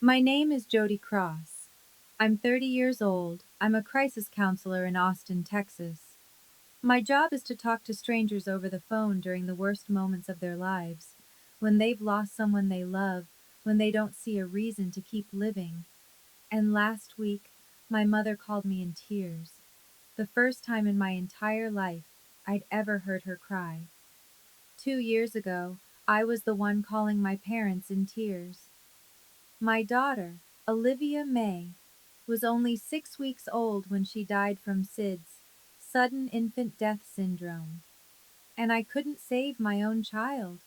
My name is Jody Cross. I'm 30 years old. I'm a crisis counselor in Austin, Texas. My job is to talk to strangers over the phone during the worst moments of their lives, when they've lost someone they love, when they don't see a reason to keep living. And last week, my mother called me in tears. The first time in my entire life I'd ever heard her cry. 2 years ago, I was the one calling my parents in tears. My daughter, Olivia May, was only 6 weeks old when she died from SIDS, sudden infant death syndrome, and I couldn't save my own child.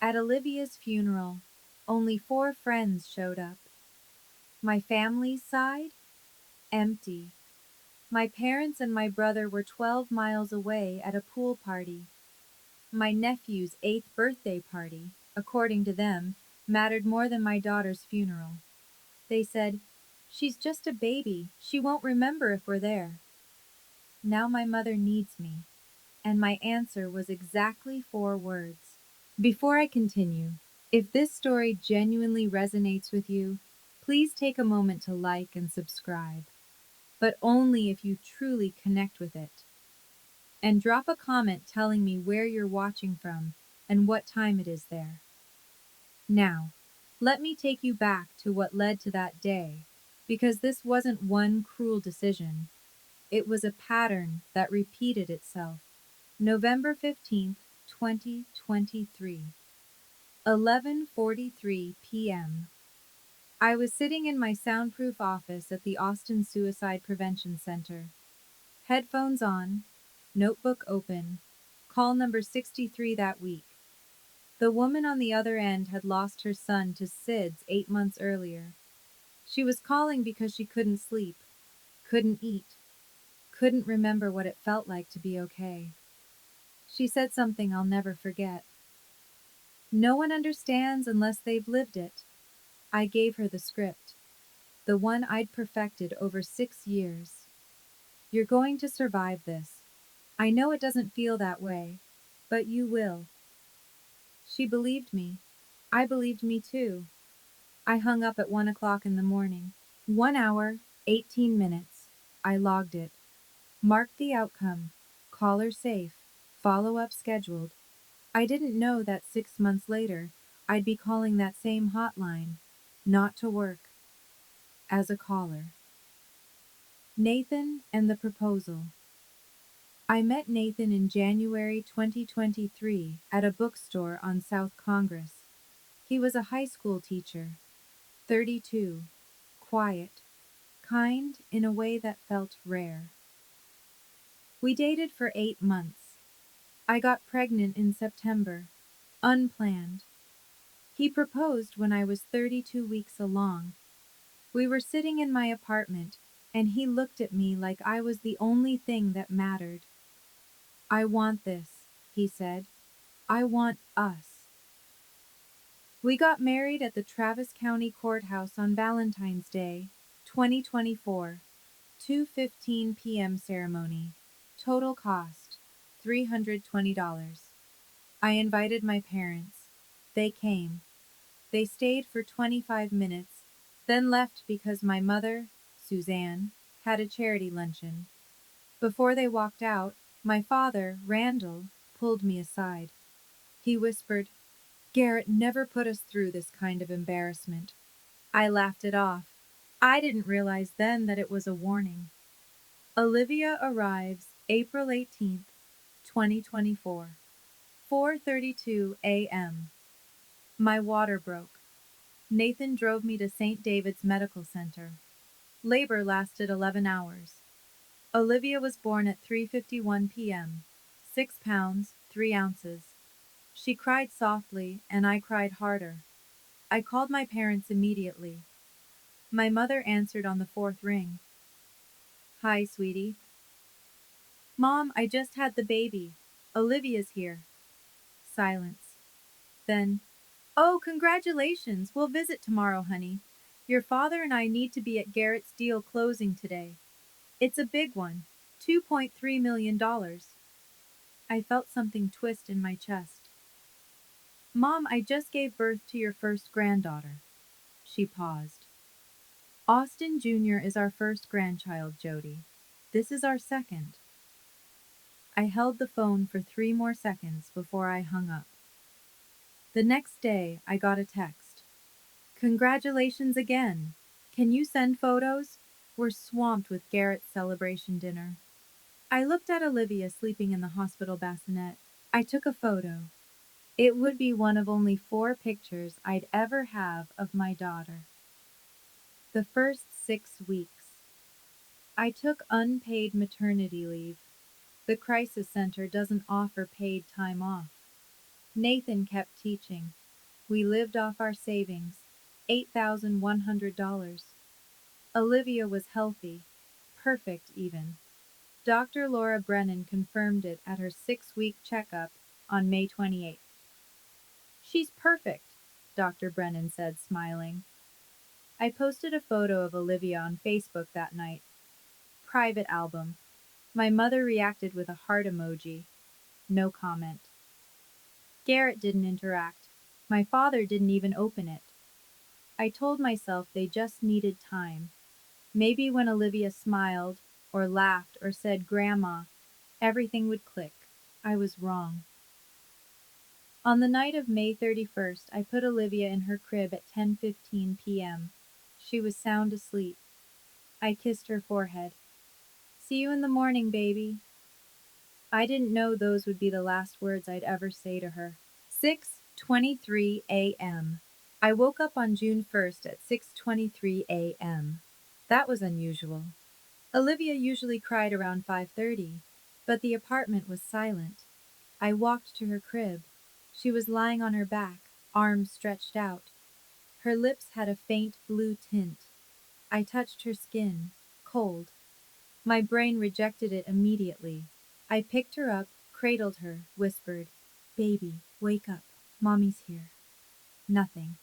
At Olivia's funeral, only 4 friends showed up. My family's side? Empty. My parents and my brother were 12 miles away at a pool party. My nephew's 8th birthday party, according to them, mattered more than my daughter's funeral. They said, "She's just a baby. She won't remember if we're there." Now my mother needs me, and my answer was exactly 4 words. Before I continue, if this story genuinely resonates with you, please take a moment to like and subscribe, but only if you truly connect with it. And drop a comment telling me where you're watching from and what time it is there. Now, let me take you back to what led to that day, because this wasn't one cruel decision. It was a pattern that repeated itself. November 15th, 2023, 11:43 p.m. I was sitting in my soundproof office at the Austin Suicide Prevention Center. Headphones on, notebook open, call number 63 that week. The woman on the other end had lost her son to SIDS 8 months earlier. She was calling because she couldn't sleep, couldn't eat, couldn't remember what it felt like to be okay. She said something I'll never forget. "No one understands unless they've lived it." I gave her the script, the one I'd perfected over 6 years. "You're going to survive this. I know it doesn't feel that way, but you will." She believed me. I believed me too. I hung up at 1 o'clock in the morning. 1 hour, 18 minutes. I logged it. Marked the outcome. Caller safe. Follow-up scheduled. I didn't know that 6 months later, I'd be calling that same hotline. Not to work. As a caller. Nathan and the proposal. I met Nathan in January 2023 at a bookstore on South Congress. He was a high school teacher. 32. Quiet. Kind in a way that felt rare. We dated for 8 months. I got pregnant in September. Unplanned. He proposed when I was 32 weeks along. We were sitting in my apartment, and he looked at me like I was the only thing that mattered. "I want this," he said. "I want us." We got married at the Travis County Courthouse on Valentine's Day, 2024. 2:15 p.m. ceremony. Total cost, $320. I invited my parents. They came. They stayed for 25 minutes, then left because my mother, Suzanne, had a charity luncheon. Before they walked out, my father, Randall, pulled me aside. He whispered, "Garrett never put us through this kind of embarrassment." I laughed it off. I didn't realize then that it was a warning. Olivia arrives April 18th, 2024. 4:32 a.m. My water broke. Nathan drove me to St. David's Medical Center. Labor lasted 11 hours. Olivia was born at 3:51 p.m. 6 pounds, 3 ounces. She cried softly, and I cried harder. I called my parents immediately. My mother answered on the fourth ring. "Hi, sweetie." "Mom, I just had the baby. Olivia's here." Silence. Then, "Oh, congratulations. We'll visit tomorrow, honey. Your father and I need to be at Garrett's deal closing today. It's a big one. $2.3 million. I felt something twist in my chest. "Mom, I just gave birth to your first granddaughter." She paused. Austin Jr. is our first grandchild, Jody. This is our second. I held the phone for 3 more seconds before I hung up. The next day, I got a text. Congratulations again. Can you send photos? We're swamped with Garrett's celebration dinner. I looked at Olivia sleeping in the hospital bassinet. I took a photo. It would be one of only 4 pictures I'd ever have of my daughter. The first 6 weeks. I took unpaid maternity leave. The crisis center doesn't offer paid time off. Nathan kept teaching. We lived off our savings, $8,100. Olivia was healthy, perfect even. Dr. Laura Brennan confirmed it at her 6-week checkup on May 28th. She's perfect, Dr. Brennan said, smiling. I posted a photo of Olivia on Facebook that night. Private album. My mother reacted with a heart emoji. No comment. Garrett didn't interact. My father didn't even open it. I told myself they just needed time. Maybe when Olivia smiled, or laughed, or said Grandma, everything would click. I was wrong. On the night of May 31st, I put Olivia in her crib at 10:15 p.m. She was sound asleep. I kissed her forehead. See you in the morning, baby. I didn't know those would be the last words I'd ever say to her. 6:23 a.m. I woke up on June 1st at 6:23 a.m. That was unusual. Olivia usually cried around 5:30, but the apartment was silent. I walked to her crib. She was lying on her back, arms stretched out. Her lips had a faint blue tint. I touched her skin, cold. My brain rejected it immediately. I picked her up, cradled her, whispered, "Baby, wake up. Mommy's here." Nothing.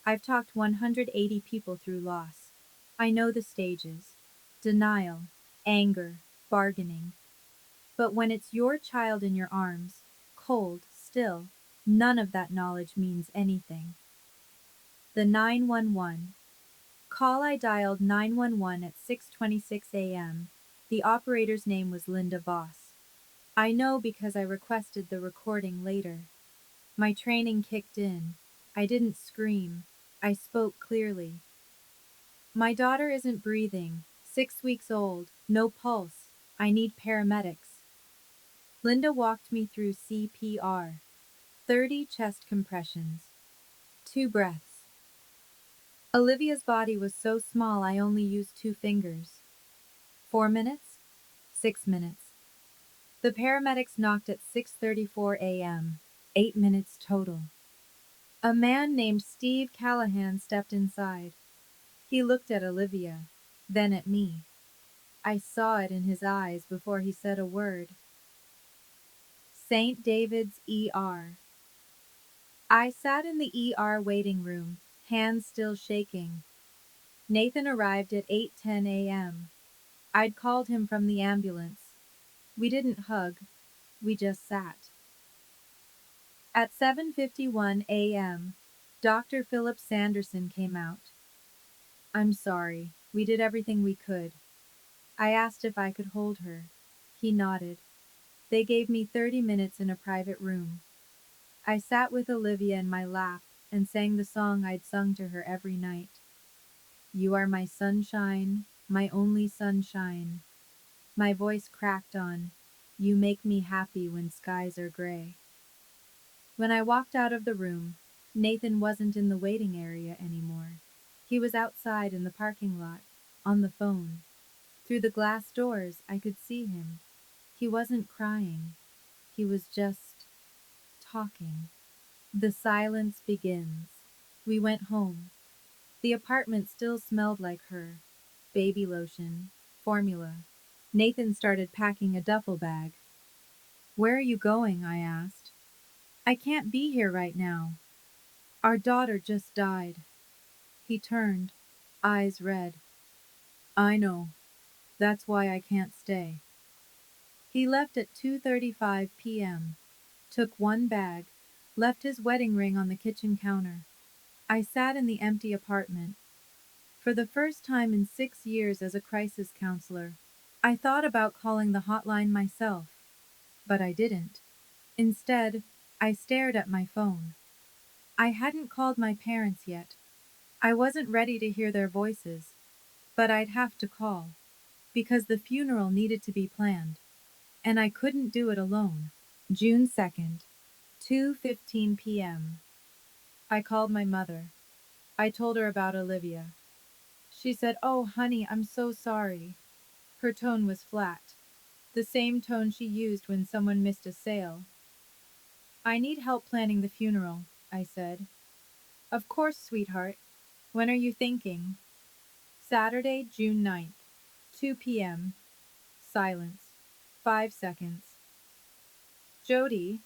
I've talked 180 people through loss. I know the stages. Denial, anger, bargaining. But when it's your child in your arms, cold, still, none of that knowledge means anything. The 911. Call. I dialed 911 at 6:26 a.m. The operator's name was Linda Voss. I know because I requested the recording later. My training kicked in. I didn't scream. I spoke clearly. My daughter isn't breathing. 6 weeks old. No pulse. I need paramedics. Linda walked me through CPR. 30 chest compressions. 2 breaths. Olivia's body was so small I only used 2 fingers. 4 minutes? 6 minutes. The paramedics knocked at 6:34 a.m. 8 minutes total. A man named Steve Callahan stepped inside. He looked at Olivia, then at me. I saw it in his eyes before he said a word. St. David's ER. I sat in the ER waiting room, hands still shaking. Nathan arrived at 8:10 a.m. I'd called him from the ambulance. We didn't hug, we just sat. At 7:51 a.m., Dr. Philip Sanderson came out. "I'm sorry, we did everything we could." I asked if I could hold her. He nodded. They gave me 30 minutes in a private room. I sat with Olivia in my lap and sang the song I'd sung to her every night. "You are my sunshine, my only sunshine." My voice cracked on, "You make me happy when skies are gray." When I walked out of the room, Nathan wasn't in the waiting area anymore. He was outside in the parking lot, on the phone. Through the glass doors, I could see him. He wasn't crying. He was just talking. The silence begins. We went home. The apartment still smelled like her. Baby lotion, formula. Nathan started packing a duffel bag. "Where are you going?" I asked. "I can't be here right now. Our daughter just died." He turned, eyes red. "I know. That's why I can't stay." He left at 2:35 p.m., took one bag, left his wedding ring on the kitchen counter. I sat in the empty apartment. For the first time in 6 years as a crisis counselor, I thought about calling the hotline myself, but I didn't. Instead, I stared at my phone. I hadn't called my parents yet. I wasn't ready to hear their voices, but I'd have to call, because the funeral needed to be planned, and I couldn't do it alone. June 2nd, 2:15 p.m. I called my mother. I told her about Olivia. She said, "Oh, honey, I'm so sorry." Her tone was flat, the same tone she used when someone missed a sale. "I need help planning the funeral," I said. "Of course, sweetheart. When are you thinking?" "Saturday, June 9th, 2 p.m. Silence. 5 seconds. "Jody,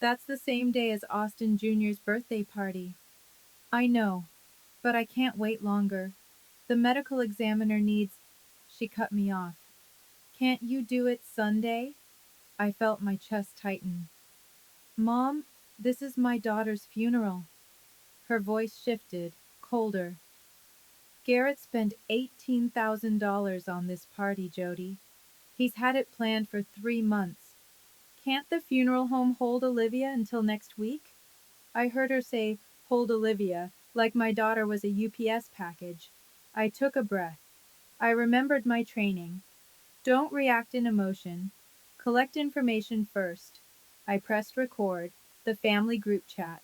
that's the same day as Austin Jr.'s birthday party." "I know, but I can't wait longer. The medical examiner needs—" She cut me off. "Can't you do it Sunday?" I felt my chest tighten. "Mom, this is my daughter's funeral." Her voice shifted, colder. "Garrett spent $18,000 on this party, Jody. He's had it planned for 3 months. Can't the funeral home hold Olivia until next week?" I heard her say, "hold Olivia," like my daughter was a UPS package. I took a breath. I remembered my training. Don't react in emotion. Collect information first. I pressed record, the family group chat.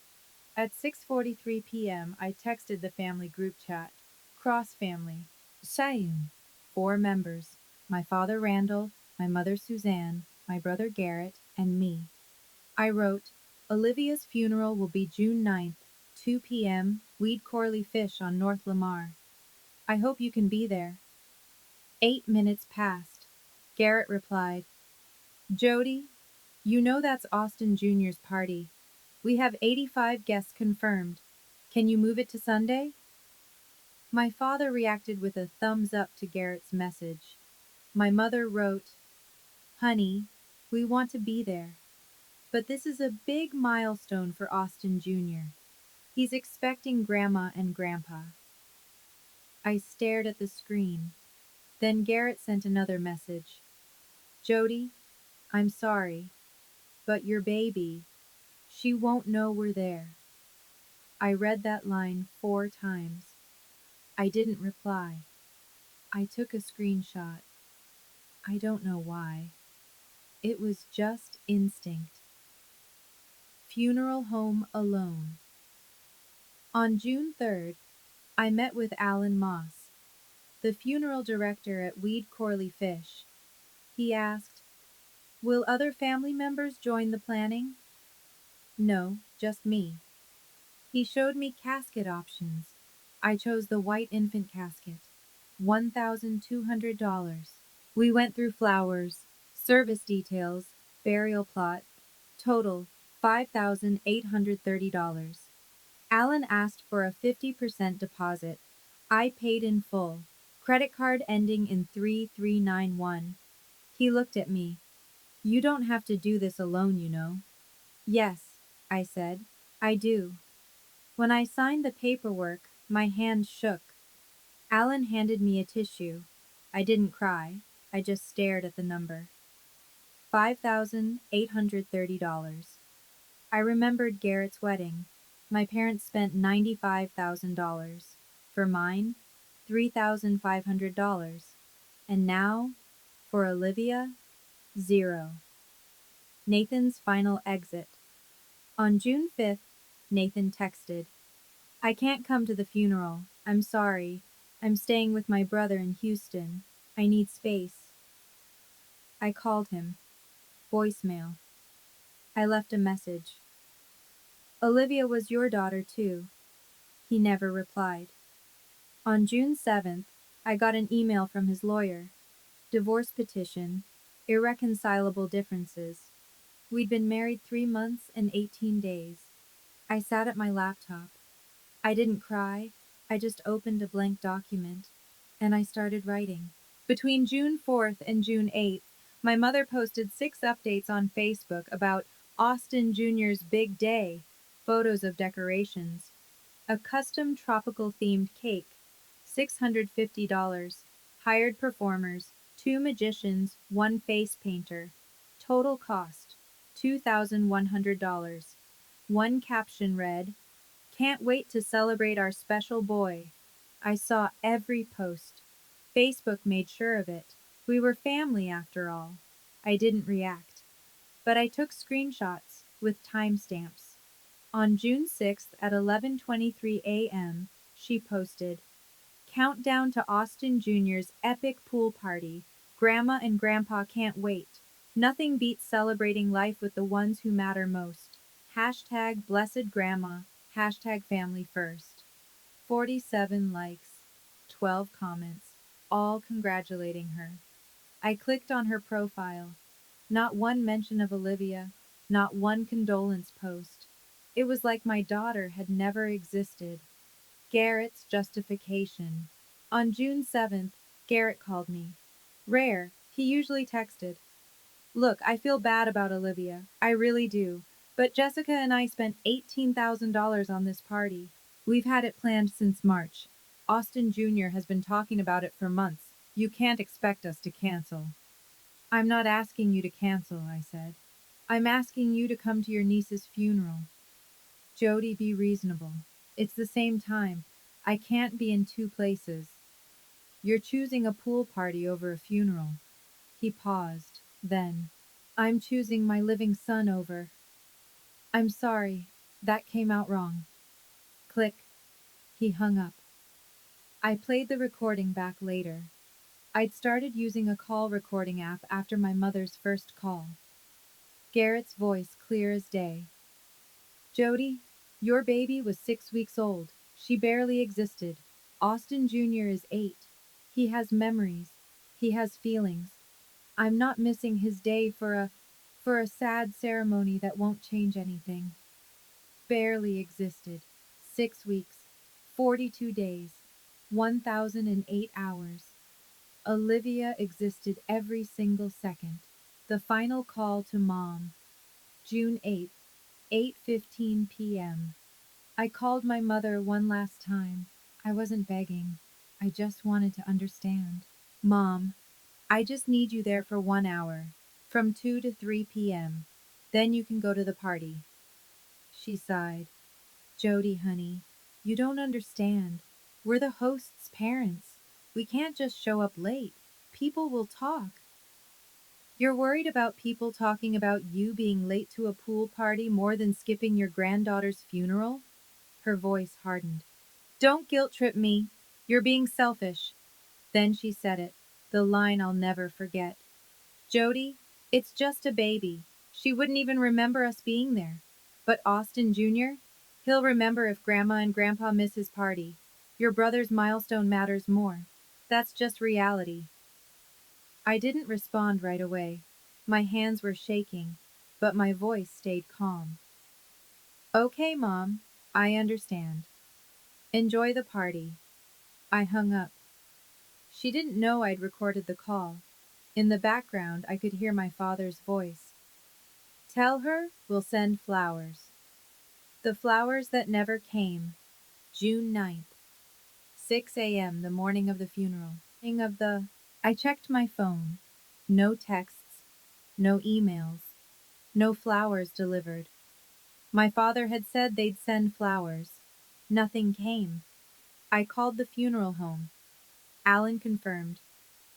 At 6:43 p.m., I texted the family group chat. Cross family. Sayun. 4 members. My father Randall, my mother Suzanne, my brother Garrett, and me. I wrote, "Olivia's funeral will be June 9th, 2 p.m., Weed Corley Fish on North Lamar. I hope you can be there." 8 minutes passed. Garrett replied, "Jody, you know that's Austin Jr.'s party. We have 85 guests confirmed. Can you move it to Sunday?" My father reacted with a thumbs up to Garrett's message. My mother wrote, "Honey, we want to be there, but this is a big milestone for Austin Jr. He's expecting Grandma and Grandpa." I stared at the screen. Then Garrett sent another message. "Jody, I'm sorry, but your baby, she won't know we're there." I read that line 4 times. I didn't reply. I took a screenshot. I don't know why. It was just instinct. Funeral home alone. On June 3rd, I met with Alan Moss, the funeral director at Weed Corley Fish. He asked, "Will other family members join the planning?" "No, just me." He showed me casket options. I chose the white infant casket, $1,200. We went through flowers, service details, burial plot, total $5,830. Alan asked for a 50% deposit. I paid in full, credit card ending in 3391. He looked at me. "You don't have to do this alone, you know." "Yes," I said, "I do." When I signed the paperwork, my hand shook. Alan handed me a tissue. I didn't cry. I just stared at the number. $5,830. I remembered Garrett's wedding. My parents spent $95,000. For mine, $3,500. And now, for Olivia, zero. Nathan's final exit. On June 5th, Nathan texted, "I can't come to the funeral. I'm sorry. I'm staying with my brother in Houston. I need space." I called him. Voicemail. I left a message. "Olivia was your daughter, too." He never replied. On June 7th, I got an email from his lawyer. Divorce petition. Irreconcilable differences. We'd been married 3 months and 18 days. I sat at my laptop. I didn't cry. I just opened a blank document, and I started writing. Between June 4th and June 8th, my mother posted 6 updates on Facebook about Austin Jr.'s big day, photos of decorations. A custom tropical themed cake, $650. Hired performers, 2 magicians, 1 face painter. Total cost, $2,100. One caption read, "Can't wait to celebrate our special boy." I saw every post. Facebook made sure of it. We were family after all. I didn't react, but I took screenshots with timestamps. On June 6th at 11:23 a.m., she posted, "Countdown to Austin Jr.'s epic pool party. Grandma and Grandpa can't wait. Nothing beats celebrating life with the ones who matter most. Hashtag blessed grandma. Hashtag family first." 47 likes, 12 comments, all congratulating her. I clicked on her profile. Not one mention of Olivia, not one condolence post. It was like my daughter had never existed. Garrett's justification. On June 7th, Garrett called me. Rare, he usually texted. "Look, I feel bad about Olivia. I really do. But Jessica and I spent $18,000 on this party. We've had it planned since March. Austin Jr. has been talking about it for months. You can't expect us to cancel." "I'm not asking you to cancel," I said. "I'm asking you to come to your niece's funeral." "Jody, be reasonable. It's the same time. I can't be in 2 places. You're choosing a pool party over a funeral." He paused. Then, "I'm choosing my living son over." "I'm sorry. That came out wrong." Click. He hung up. I played the recording back later. I'd started using a call recording app after my mother's first call. Garrett's voice clear as day. "Jody, your baby was 6 weeks old. She barely existed. Austin Jr. is 8. He has memories. He has feelings. I'm not missing his day for a sad ceremony that won't change anything." Barely existed. 6 weeks. 42 days. 1,008 hours. Olivia existed every single second. The final call to mom. June 8th, 8:15 p.m. I called my mother one last time. I wasn't begging. I just wanted to understand. "Mom, I just need you there for 1 hour, from 2 to 3 p.m. Then you can go to the party." She sighed. "Jody, honey, you don't understand. We're the host's parents. We can't just show up late. People will talk." "You're worried about people talking about you being late to a pool party more than skipping your granddaughter's funeral?" Her voice hardened. "Don't guilt trip me. You're being selfish." Then she said it, the line I'll never forget. "Jody, it's just a baby. She wouldn't even remember us being there. But Austin Jr., he'll remember if Grandma and Grandpa miss his party. Your brother's milestone matters more. That's just reality." I didn't respond right away. My hands were shaking, but my voice stayed calm. "Okay, Mom, I understand. Enjoy the party." I hung up. She didn't know I'd recorded the call. In the background, I could hear my father's voice. "Tell her we'll send flowers." The flowers that never came. June 9th, 6 a.m., the morning of the funeral. I checked my phone. No texts, no emails, no flowers delivered. My father had said they'd send flowers. Nothing came. I called the funeral home. Alan confirmed.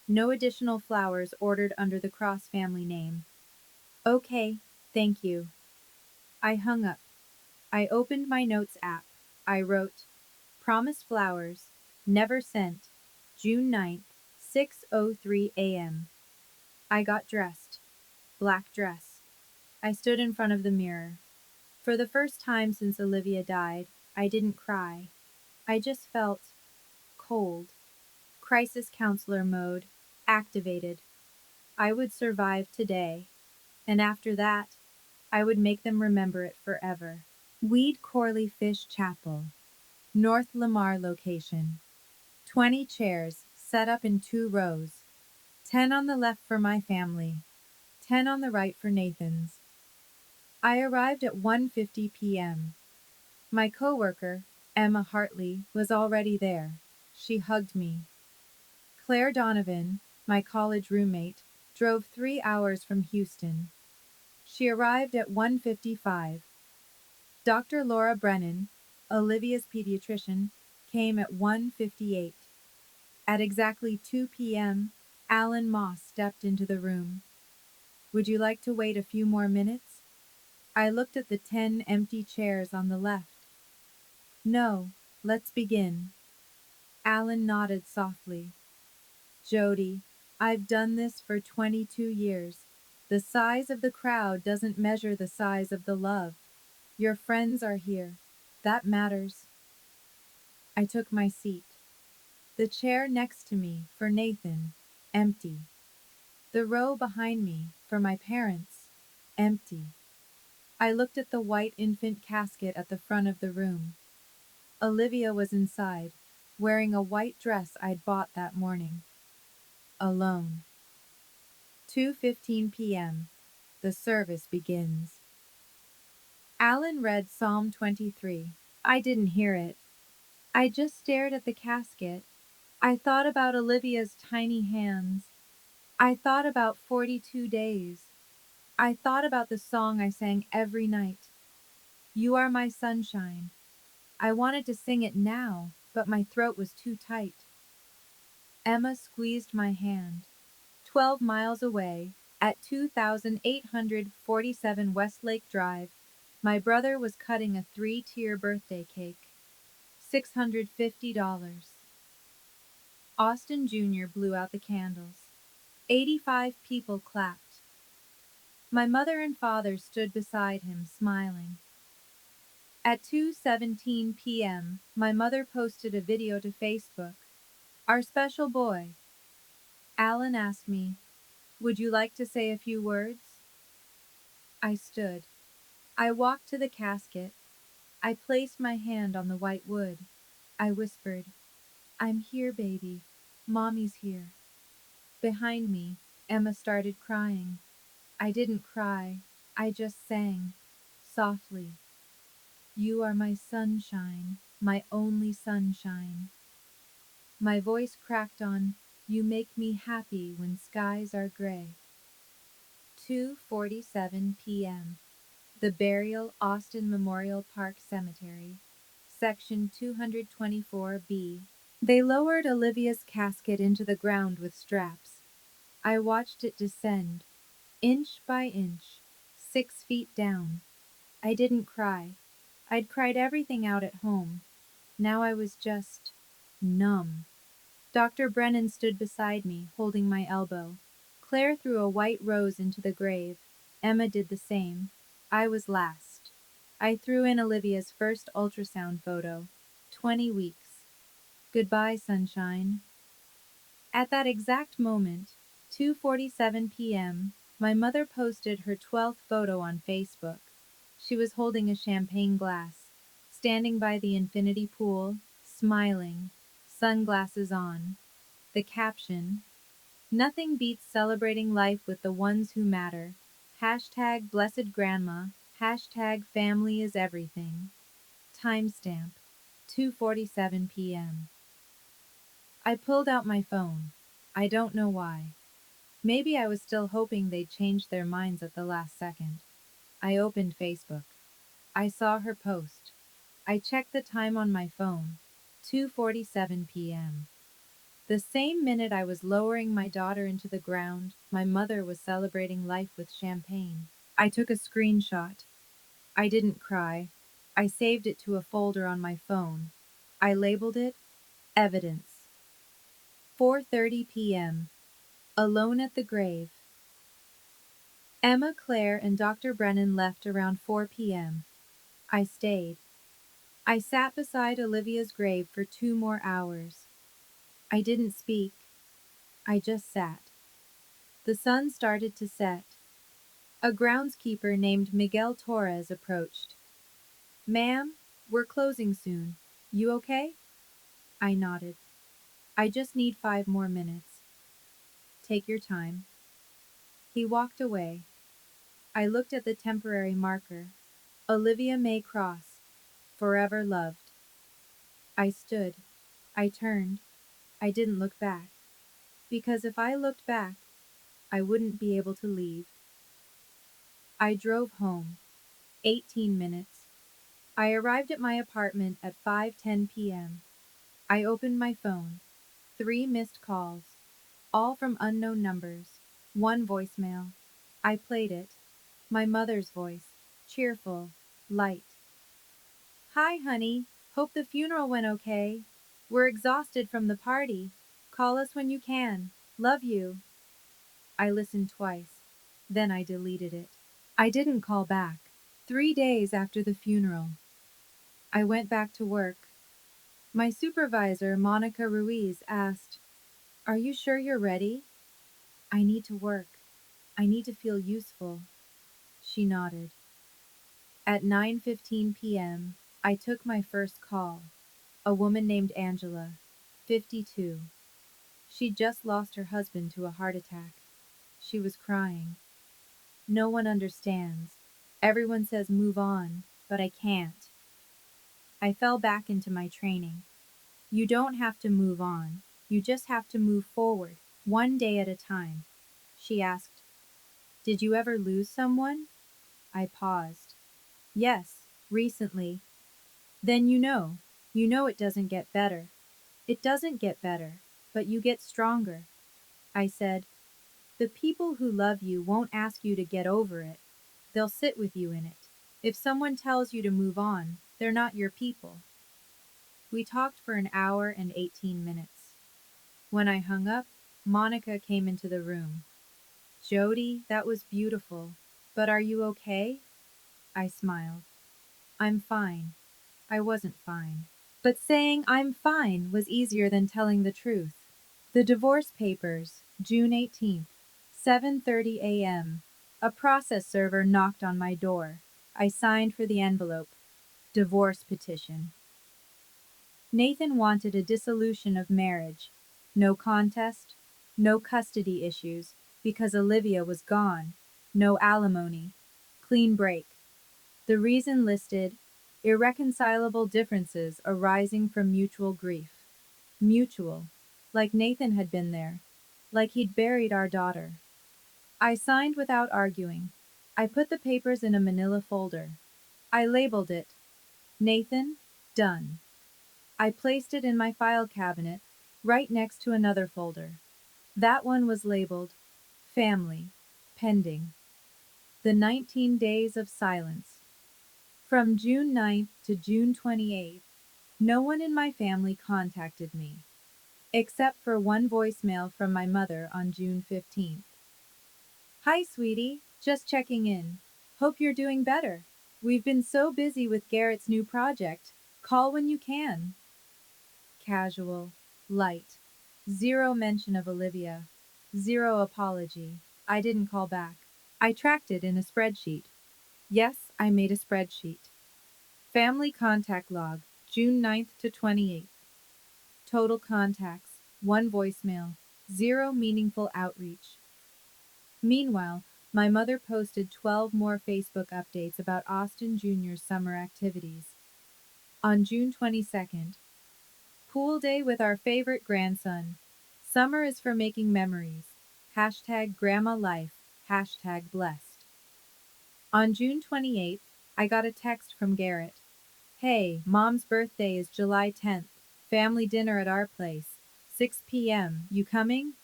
No additional flowers ordered under the Cross family name. "Okay, thank you." I hung up. I opened my notes app. I wrote, "Promised flowers, never sent, June 9th, 6:03 a.m." I got dressed. Black dress. I stood in front of the mirror. For the first time since Olivia died, I didn't cry. I just felt cold. Crisis counselor mode activated. I would survive today, and after that, I would make them remember it forever. Weed Corley Fish Chapel, North Lamar location. 20 chairs set up in 2 rows. 10 on the left for my family, 10 on the right for Nathan's. I arrived at 1:50 p.m. My coworker, Emma Hartley was already there. She hugged me. Claire Donovan, my college roommate, drove 3 hours from Houston. She arrived at 1:55. Dr. Laura Brennan, Olivia's pediatrician, came at 1:58. At exactly 2 p.m., Alan Moss stepped into the room. Would you like to wait a few more minutes? I looked at the 10 empty chairs on the left. No, let's begin. Alan nodded softly. Jody, I've done this for 22 years. The size of the crowd doesn't measure the size of the love. Your friends are here. That matters. I took my seat. The chair next to me, for Nathan, empty. The row behind me, for my parents, empty. I looked at the white infant casket at the front of the room. Olivia was inside, wearing a white dress I'd bought that morning. Alone. 2:15 p.m. The service begins. Alan read Psalm 23. I didn't hear it. I just stared at the casket. I thought about Olivia's tiny hands. I thought about 42 days. I thought about the song I sang every night. You are my sunshine. I wanted to sing it now, but my throat was too tight. Emma squeezed my hand. 12 miles away, at 2847 Westlake Drive, my brother was cutting a 3-tier birthday cake. $650. Austin Jr. blew out the candles. 85 people clapped. My mother and father stood beside him, smiling. At 2:17 p.m., my mother posted a video to Facebook. Our special boy. Alan asked me, would you like to say a few words? I stood. I walked to the casket. I placed my hand on the white wood. I whispered, I'm here, baby. Mommy's here. Behind me, Emma started crying. I didn't cry. I just sang, softly. You are my sunshine, my only sunshine. My voice cracked on, you make me happy when skies are gray. 2:47 p.m. The Burial Austin Memorial Park Cemetery. Section 224B. They lowered Olivia's casket into the ground with straps. I watched it descend, inch by inch, 6 feet down. I didn't cry. I'd cried everything out at home. Now I was just numb. Dr. Brennan stood beside me, holding my elbow. Claire threw a white rose into the grave. Emma did the same. I was last. I threw in Olivia's first ultrasound photo. 20 weeks. Goodbye, sunshine. At that exact moment, 2:47 p.m., my mother posted her 12th photo on Facebook. She was holding a champagne glass, standing by the infinity pool, smiling, sunglasses on. The caption, nothing beats celebrating life with the ones who matter. Hashtag blessed grandma. Hashtag family is everything. Timestamp, 2:47 p.m. I pulled out my phone. I don't know why. Maybe I was still hoping they'd change their minds at the last second. I opened Facebook. I saw her post. I checked the time on my phone. 2:47 p.m. The same minute I was lowering my daughter into the ground, my mother was celebrating life with champagne. I took a screenshot. I didn't cry. I saved it to a folder on my phone. I labeled it Evidence. 4:30 p.m. Alone at the grave. Emma, Claire, and Dr. Brennan left around 4 p.m. I stayed. I sat beside Olivia's grave for 2 more hours. I didn't speak. I just sat. The sun started to set. A groundskeeper named Miguel Torres approached. Ma'am, we're closing soon. You okay? I nodded. I just need 5 more minutes. Take your time. He walked away. I looked at the temporary marker. Olivia May Cross. Forever loved. I stood. I turned. I didn't look back. Because if I looked back, I wouldn't be able to leave. I drove home. 18 minutes. I arrived at my apartment at 5:10 p.m. I opened my phone. 3 missed calls. All from unknown numbers. 1 voicemail. I played it. My mother's voice. Cheerful. Light. Hi, honey. Hope the funeral went okay. We're exhausted from the party. Call us when you can. Love you. I listened twice. Then I deleted it. I didn't call back. 3 days after the funeral, I went back to work. My supervisor, Monica Ruiz, asked, "Are you sure you're ready?" "I need to work. I need to feel useful." She nodded. At 9:15 p.m., I took my first call. A woman named Angela, 52. She'd just lost her husband to a heart attack. She was crying. "No one understands. Everyone says move on, but I can't." I fell back into my training. You don't have to move on. You just have to move forward, one day at a time. She asked, "Did you ever lose someone?" I paused. "Yes, recently." "Then you know it doesn't get better." "It doesn't get better, but you get stronger." I said, "The people who love you won't ask you to get over it. They'll sit with you in it. If someone tells you to move on, they're not your people." We talked for an hour and 18 minutes. When I hung up, Monica came into the room. "Jody, that was beautiful. But are you okay?" I smiled. "I'm fine." I wasn't fine. But saying "I'm fine" was easier than telling the truth. The divorce papers, June 18th, 7:30 a.m. A process server knocked on my door. I signed for the envelope. Divorce petition. Nathan wanted a dissolution of marriage. No contest, no custody issues, because Olivia was gone. No alimony. Clean break. The reason listed: irreconcilable differences arising from mutual grief. Mutual. Like Nathan had been there. Like he'd buried our daughter. I signed without arguing. I put the papers in a manila folder. I labeled it, "Nathan, done." I placed it in my file cabinet, right next to another folder. That one was labeled, "Family, pending." The 19 days of silence. From June 9th to June 28th, no one in my family contacted me, except for one voicemail from my mother on June 15th. "Hi, sweetie. Just checking in. Hope you're doing better. We've been so busy with Garrett's new project. Call when you can." Casual. Light. Zero mention of Olivia. Zero apology. I didn't call back. I tracked it in a spreadsheet. Yes, I made a spreadsheet. Family contact log, June 9th to 28th. Total contacts, 1 voicemail, 0 meaningful outreach. Meanwhile, my mother posted 12 more Facebook updates about Austin Jr.'s summer activities. On June 22nd, pool day with our favorite grandson. Summer is for making memories. Hashtag grandma life. Hashtag blessed. On June 28th, I got a text from Garrett. "Hey, mom's birthday is July 10th. Family dinner at our place. 6 p.m. You coming?"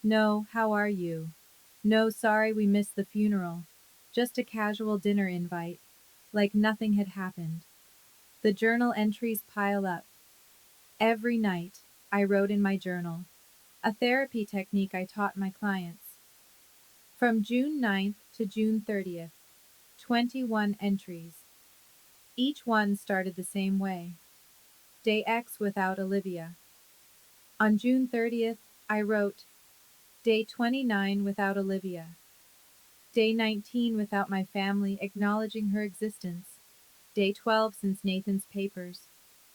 "No, how are you?" "No, sorry we missed the funeral. Just a casual dinner invite." Like nothing had happened. The journal entries pile up. Every night, I wrote in my journal, a therapy technique I taught my clients. From June 9th to June 30th, 21 entries. Each one started the same way. Day X without Olivia. On June 30th, I wrote, Day 29 without Olivia. Day 19 without my family acknowledging her existence. Day 12 since Nathan's papers.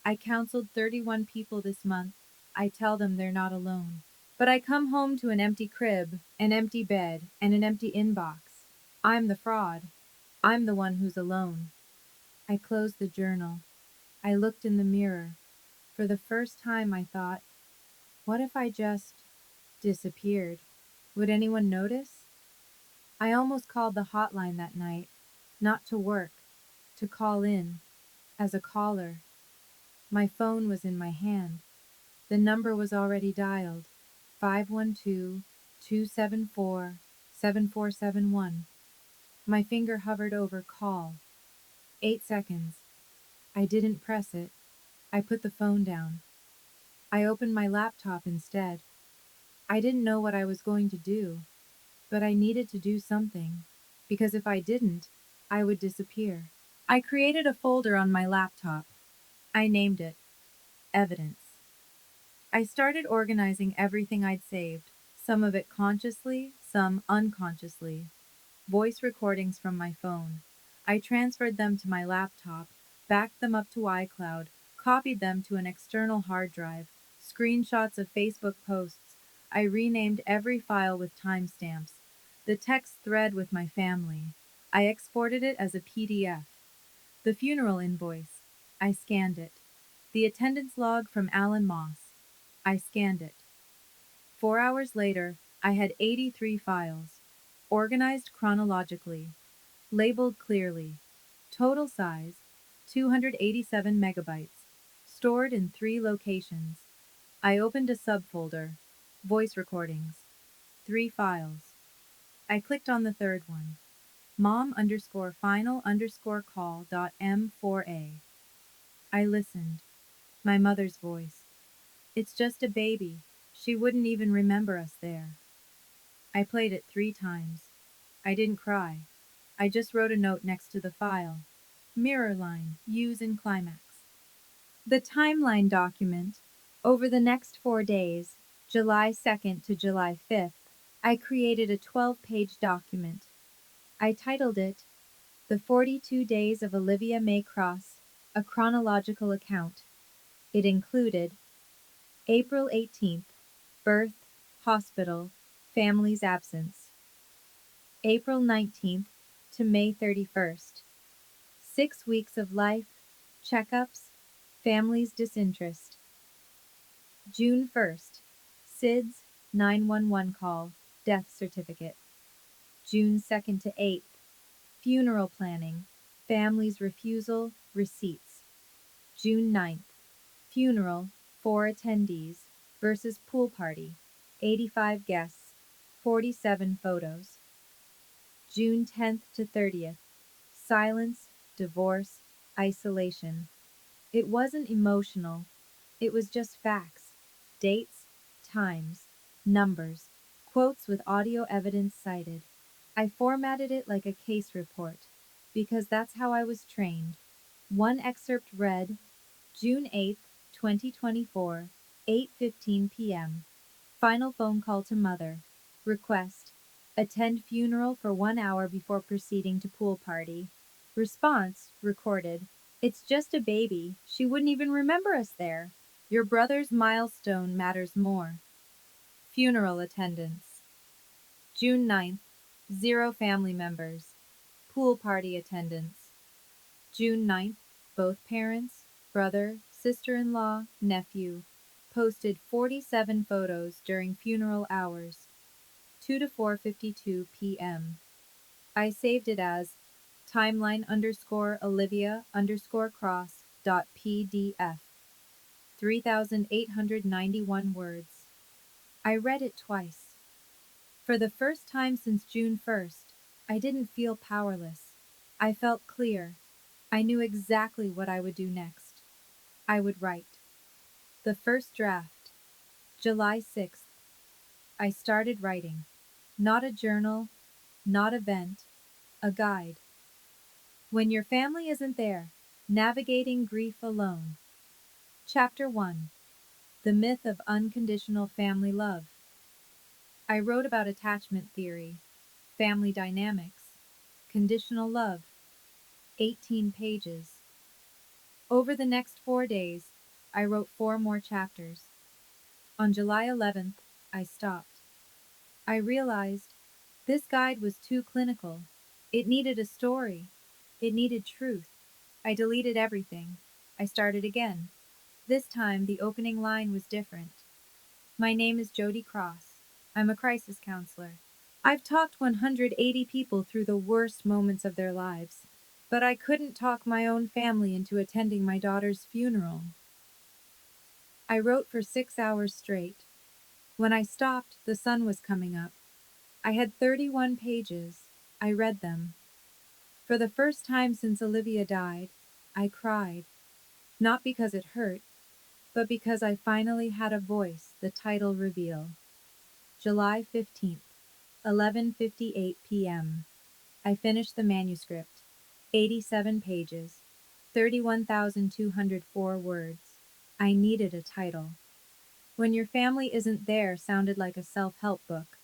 I counseled 31 people this month. I tell them they're not alone. But I come home to an empty crib, an empty bed, and an empty inbox. I'm the fraud. I'm the one who's alone. I closed the journal. I looked in the mirror. For the first time, I thought, what if I just disappeared? Would anyone notice? I almost called the hotline that night, not to work, to call in, as a caller. My phone was in my hand. The number was already dialed, 512-274-7471. My finger hovered over call. 8 seconds. I didn't press it. I put the phone down. I opened my laptop instead. I didn't know what I was going to do, but I needed to do something, because if I didn't, I would disappear. I created a folder on my laptop. I named it Evidence. I started organizing everything I'd saved, some of it consciously, some unconsciously. Voice recordings from my phone. I transferred them to my laptop, backed them up to iCloud, copied them to an external hard drive, screenshots of Facebook posts. I renamed every file with timestamps. The text thread with my family. I exported it as a PDF. The funeral invoice. I scanned it. The attendance log from Alan Moss. I scanned it. 4 hours later, I had 83 files, organized chronologically, labeled clearly. Total size, 287 megabytes, stored in 3 locations. I opened a subfolder, voice recordings, 3 files. I clicked on the third one, mom_final_call.m4a. I listened. My mother's voice. It's just a baby. She wouldn't even remember us there. I played it 3 times. I didn't cry. I just wrote a note next to the file. Mirror line, use in climax. The timeline document. Over the next 4 days, July 2nd to July 5th, I created a 12-page document. I titled it, The 42 Days of Olivia May Cross, a chronological account. It included April 18th, birth, hospital, family's absence. April 19th to May 31st, 6 weeks of life, checkups, family's disinterest. June 1st, SIDS 911 call, death certificate. June 2nd to 8th, funeral planning, family's refusal, receipts. June 9th, funeral, 4 attendees, versus pool party, 85 guests, 47 photos. June 10th to 30th, silence, divorce, isolation. It wasn't emotional, it was just facts, dates, times, numbers, quotes with audio evidence cited. I formatted it like a case report, because that's how I was trained. One excerpt read, June 8th, 2024, 8:15 p.m. Final phone call to mother. Request. Attend funeral for 1 hour before proceeding to pool party. Response, recorded. It's just a baby. She wouldn't even remember us there. Your brother's milestone matters more. Funeral attendance. June 9th, 0 family members. Pool party attendance. June 9th, both parents, brother, sister-in-law, nephew, posted 47 photos during funeral hours, 2 to 4:52 p.m. I saved it as timeline_Olivia_cross.pdf, 3,891 words. I read it twice. For the first time since June 1st, I didn't feel powerless. I felt clear. I knew exactly what I would do next. I would write. The first draft, July 6th. I started writing. Not a journal, not event, a guide. When your family isn't there, navigating grief alone. Chapter 1. The myth of unconditional family love. I wrote about attachment theory, family dynamics, conditional love. 18 pages. Over the next 4 days, I wrote 4 more chapters. On July 11th, I stopped. I realized this guide was too clinical. It needed a story. It needed truth. I deleted everything. I started again. This time, the opening line was different. My name is Jody Cross. I'm a crisis counselor. I've talked 180 people through the worst moments of their lives, but I couldn't talk my own family into attending my daughter's funeral. I wrote for 6 hours straight. When I stopped, the sun was coming up. I had 31 pages. I read them. For the first time since Olivia died, I cried. Not because it hurt, but because I finally had a voice, the title reveal. July 15th, 11:58 p.m. I finished the manuscript. 87 pages, 31,204 words. I needed a title. When Your Family Isn't There sounded like a self-help book.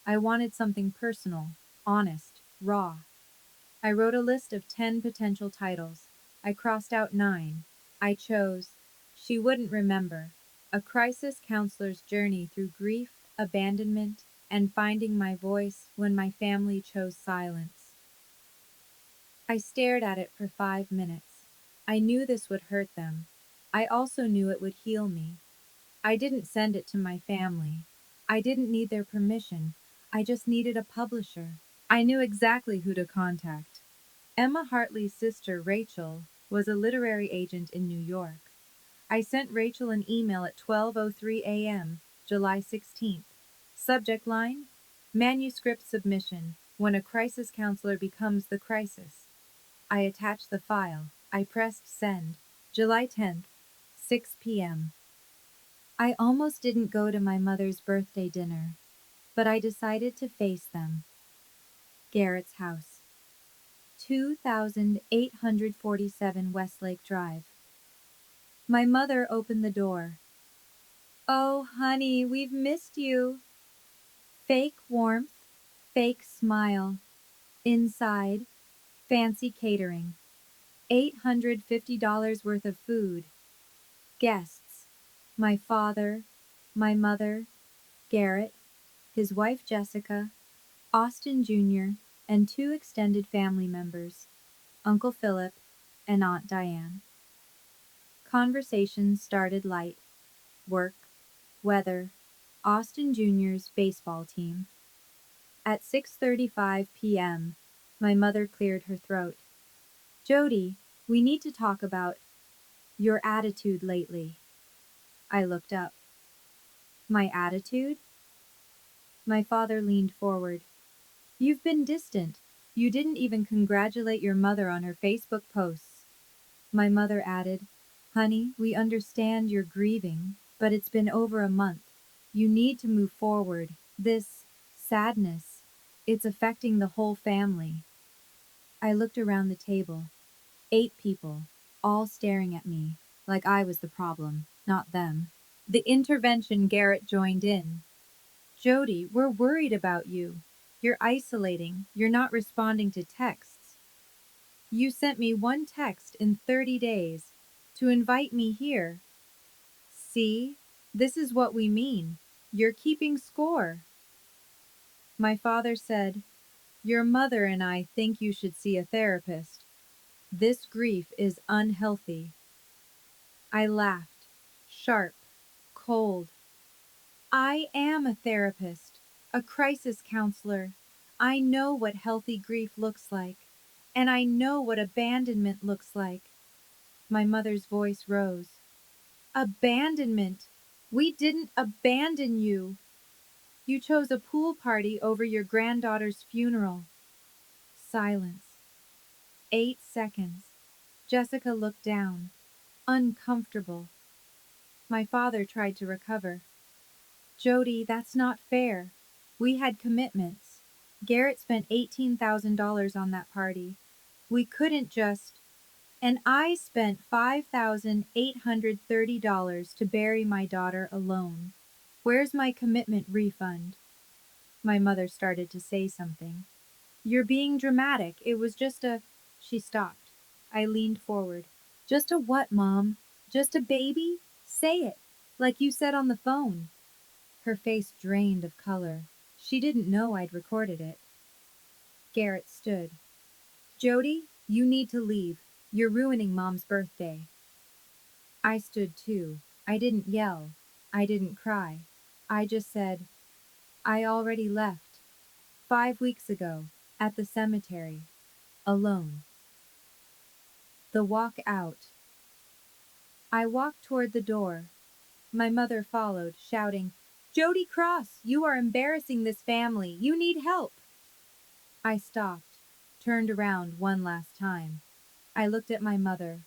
I wanted something personal, honest, raw. I wrote a list of 10 potential titles. I crossed out 9. I chose She Wouldn't Remember, a crisis counselor's journey through grief, abandonment, and finding my voice when my family chose silence. I stared at it for 5 minutes. I knew this would hurt them. I also knew it would heal me. I didn't send it to my family. I didn't need their permission. I just needed a publisher. I knew exactly who to contact. Emma Hartley's sister, Rachel, was a literary agent in New York. I sent Rachel an email at 12:03 a.m., July 16th. Subject line: Manuscript submission, when a crisis counselor becomes the crisis. I attached the file. I pressed send. July 10th, 6 p.m. I almost didn't go to my mother's birthday dinner, but I decided to face them. Garrett's house, 2847 Westlake Drive. My mother opened the door. Oh, honey, we've missed you. Fake warmth, fake smile. Inside, fancy catering. $850 worth of food. Guests. My father, my mother, Garrett, his wife Jessica, Austin Jr., and 2 extended family members, Uncle Philip and Aunt Diane. Conversations started light. Work, weather, Austin Jr.'s baseball team. At 6:35 p.m., my mother cleared her throat. Jody, we need to talk about your attitude lately. I looked up. My attitude? My father leaned forward. You've been distant. You didn't even congratulate your mother on her Facebook posts. My mother added, Honey, we understand you're grieving, but it's been over a month. You need to move forward. This sadness, it's affecting the whole family. I looked around the table. 8 people, all staring at me, like I was the problem, not them. The intervention Garrett joined in. Jody, we're worried about you. You're isolating. You're not responding to texts. You sent me one text in 30 days to invite me here. See, this is what we mean. You're keeping score. My father said, Your mother and I think you should see a therapist. This grief is unhealthy. I laughed, sharp, cold. I am a therapist, a crisis counselor. I know what healthy grief looks like, and I know what abandonment looks like. My mother's voice rose. Abandonment! We didn't abandon you! You chose a pool party over your granddaughter's funeral. Silence. 8 seconds. Jessica looked down, uncomfortable. My father tried to recover. Jody, that's not fair. We had commitments. Garrett spent $18,000 on that party. We couldn't just. And I spent $5,830 to bury my daughter alone. Where's my commitment refund? My mother started to say something. You're being dramatic. It was just a. She stopped. I leaned forward. Just a what, Mom? Just a baby? Say it, like you said on the phone. Her face drained of color. She didn't know I'd recorded it. Garrett stood. Jody, you need to leave. You're ruining Mom's birthday. I stood too. I didn't yell. I didn't cry. I just said, I already left. 5 weeks ago. At the cemetery. Alone. The walk out. I walked toward the door. My mother followed, shouting, Jody Cross, you are embarrassing this family. You need help. I stopped, turned around one last time. I looked at my mother,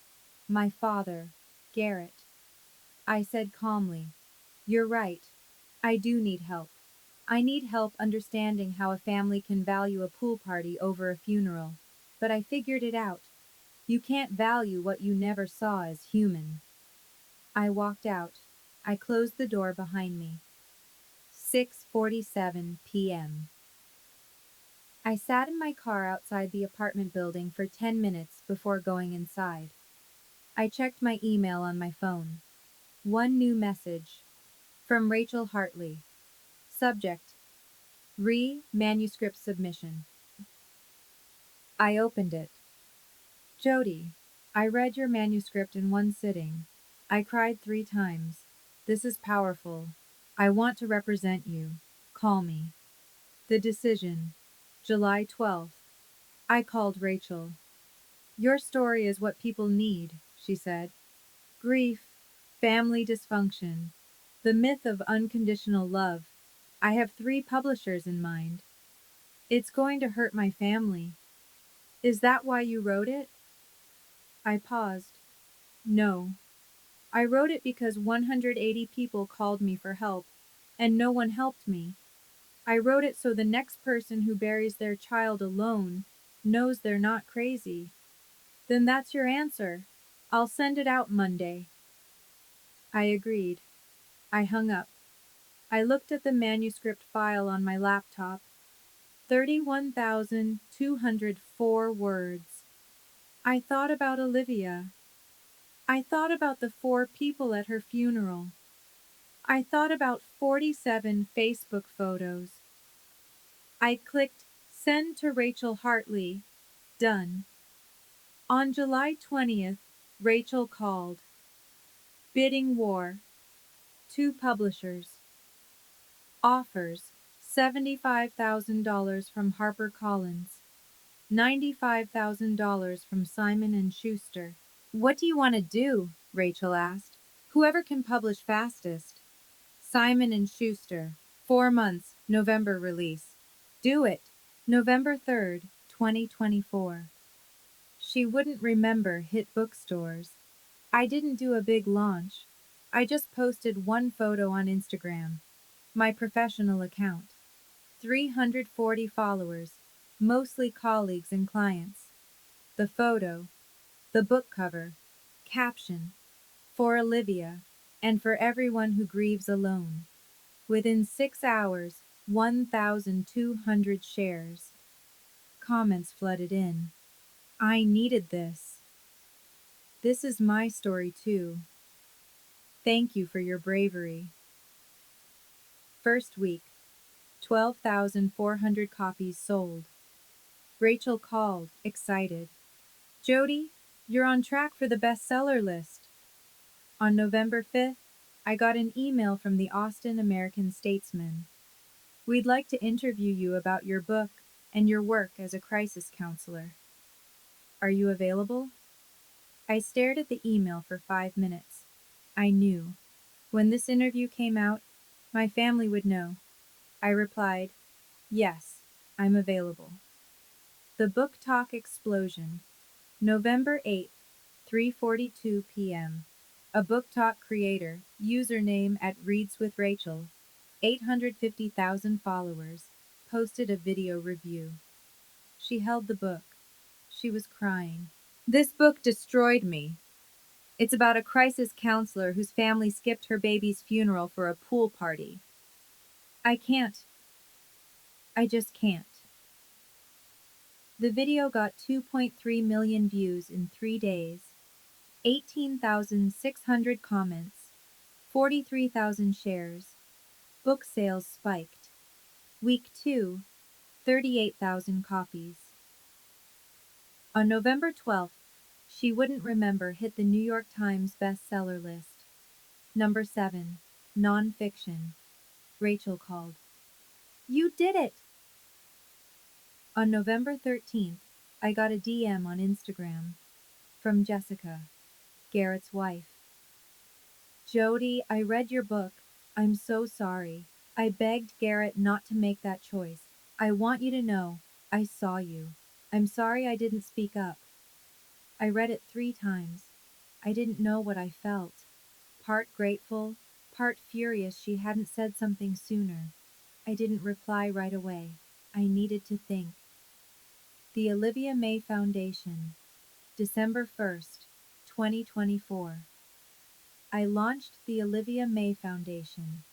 my father, Garrett. I said calmly, You're right. I do need help. I need help understanding how a family can value a pool party over a funeral. But I figured it out. You can't value what you never saw as human. I walked out. I closed the door behind me. 6:47 p.m. I sat in my car outside the apartment building for 10 minutes before going inside. I checked my email on my phone. One new message. From Rachel Hartley. Subject. Manuscript submission. I opened it. Jody, I read your manuscript in one sitting. I cried 3 times. This is powerful. I want to represent you. Call me. The decision. July 12th. I called Rachel. Your story is what people need, she said. Grief, family dysfunction, the myth of unconditional love. I have 3 publishers in mind. It's going to hurt my family. Is that why you wrote it? I paused. No. I wrote it because 180 people called me for help, and no one helped me. I wrote it so the next person who buries their child alone knows they're not crazy. Then that's your answer. I'll send it out Monday. I agreed. I hung up. I looked at the manuscript file on my laptop. 31,204 words. I thought about Olivia. I thought about the 4 people at her funeral. I thought about 47 Facebook photos. I clicked Send to Rachel Hartley. Done. On July 20th, Rachel called. Bidding war. 2 publishers. Offers. $75,000 from HarperCollins. $95,000 from Simon & Schuster. What do you want to do? Rachel asked. Whoever can publish fastest. Simon & Schuster. 4 months, November release. Do it. November 3rd, 2024. She wouldn't remember hit bookstores. I didn't do a big launch. I just posted 1 photo on Instagram, my professional account. 340 followers, mostly colleagues and clients. The photo, the book cover, caption, for Olivia, and for everyone who grieves alone. Within 6 hours, 1,200 shares. Comments flooded in. I needed this. This is my story too. Thank you for your bravery. First week, 12,400 copies sold. Rachel called, excited. Jody, you're on track for the bestseller list. On November 5th, I got an email from the Austin American-Statesman. We'd like to interview you about your book and your work as a crisis counselor. Are you available? I stared at the email for 5 minutes. I knew. When this interview came out, my family would know. I replied, Yes, I'm available. The Book Talk Explosion. November 8th, 3:42 p.m. A Book Talk creator, username at Reads with Rachel, 850,000 followers, posted a video review. She held the book. She was crying. This book destroyed me. It's about a crisis counselor whose family skipped her baby's funeral for a pool party. I can't. I just can't. The video got 2.3 million views in 3 days, 18,600 comments, 43,000 shares. Book sales spiked. Week 2, 38,000 copies. On November 12th, She Wouldn't Remember hit the New York Times bestseller list. Number 7. Nonfiction. Rachel called. You did it! On November 13th, I got a DM on Instagram from Jessica, Garrett's wife. Jody, I read your book. I'm so sorry. I begged Garrett not to make that choice. I want you to know, I saw you. I'm sorry I didn't speak up. I read it 3 times. I didn't know what I felt. Part grateful, part furious she hadn't said something sooner. I didn't reply right away. I needed to think. The Olivia May Foundation, December 1st, 2024. I launched the Olivia May Foundation,